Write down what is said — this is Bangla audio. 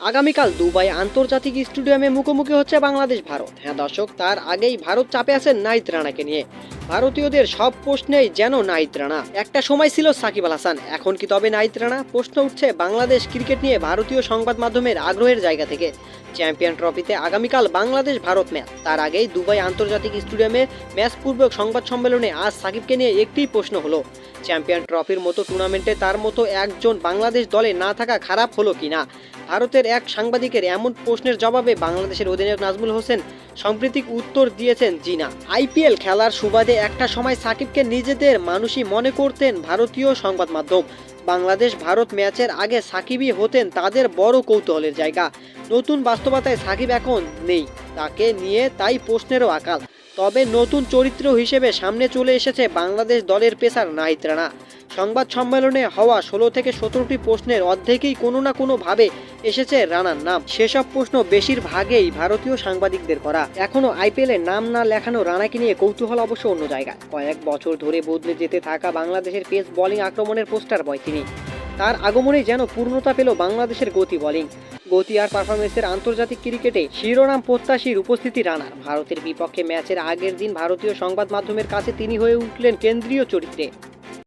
আগামীকাল দুবাই আন্তর্জাতিক স্টেডিয়ামে মুখোমুখি হচ্ছে বাংলাদেশ ভারত। হ্যাঁ দর্শক, তার আগেই ভারত চাপে আছেন নাহিদ রানাকে নিয়ে। ভারতীয়দের সব প্রশ্নেই যেন নাহিদ রানা। একটা সময় ছিল সাকিব আল হাসান, এখন কি তবে নাহিদ রানা? প্রশ্ন উঠছে বাংলাদেশ ক্রিকেট নিয়ে ভারতীয় সংবাদ মাধ্যমের আগ্রহের জায়গা থেকে। চ্যাম্পিয়ন ট্রফিতে আগামীকাল বাংলাদেশ ভারত ম্যাচ, তার আগেই দুবাই আন্তর্জাতিক স্টেডিয়ামে ম্যাচ পূর্বক সংবাদ সম্মেলনে আজ সাকিবকে নিয়ে একটিই প্রশ্ন হলো, চ্যাম্পিয়ন ট্রফির মতো টুর্নামেন্টে তার মতো একজন বাংলাদেশ দলে না থাকা খারাপ হলো কিনা। ভারতের এক সাংবাদিকের এমন প্রশ্নের জবাবে বাংলাদেশের অধিনায়ক নাজমুল হোসেন সাম্প্রতিক উত্তর দিয়েছেন, জি না। আইপিএল খেলার সুবাদে একটা সময় সাকিবকে নিজেদের মানুষই মনে করতেন ভারতীয় সংবাদ মাধ্যম। বাংলাদেশ ভারত ম্যাচের আগে সাকিবই হতেন তাদের বড় কৌতূহলের জায়গা। নতুন বাস্তবতায় সাকিব এখন নেই, তাকে নিয়ে তাই প্রশ্নেরও আকাল। তবে নতুন চরিত্র হিসেবে সামনে চলে এসেছে বাংলাদেশ দলের পেসার নাহিদ রানা। সংবাদ সম্মেলনে হওয়া 16 থেকে 17টি প্রশ্নের অর্ধেকই কোনো না কোনোভাবে এসেছে রানার নাম। সেসব প্রশ্ন বেশিরভাগই ভারতীয় সাংবাদিকদের করা। এখনও আইপিএলে নাম না লেখানো রানাকে নিয়ে কৌতূহল অবশ্য অন্য জায়গায়। কয়েক বছর ধরে বদলে যেতে থাকা বাংলাদেশের পেস বোলিং আক্রমণের পোস্টার বয় তিনি। তার আগমনেই যেন পূর্ণতা পেল বাংলাদেশের গতি বোলিং। গতি আর পারফরমেন্সের আন্তর্জাতিক ক্রিকেটে শিরোনাম প্রত্যাশীর উপস্থিতি রানার। ভারতের বিপক্ষে ম্যাচের আগের দিন ভারতীয় সংবাদ মাধ্যমের কাছে তিনি হয়ে উঠলেন কেন্দ্রীয় চরিত্রে।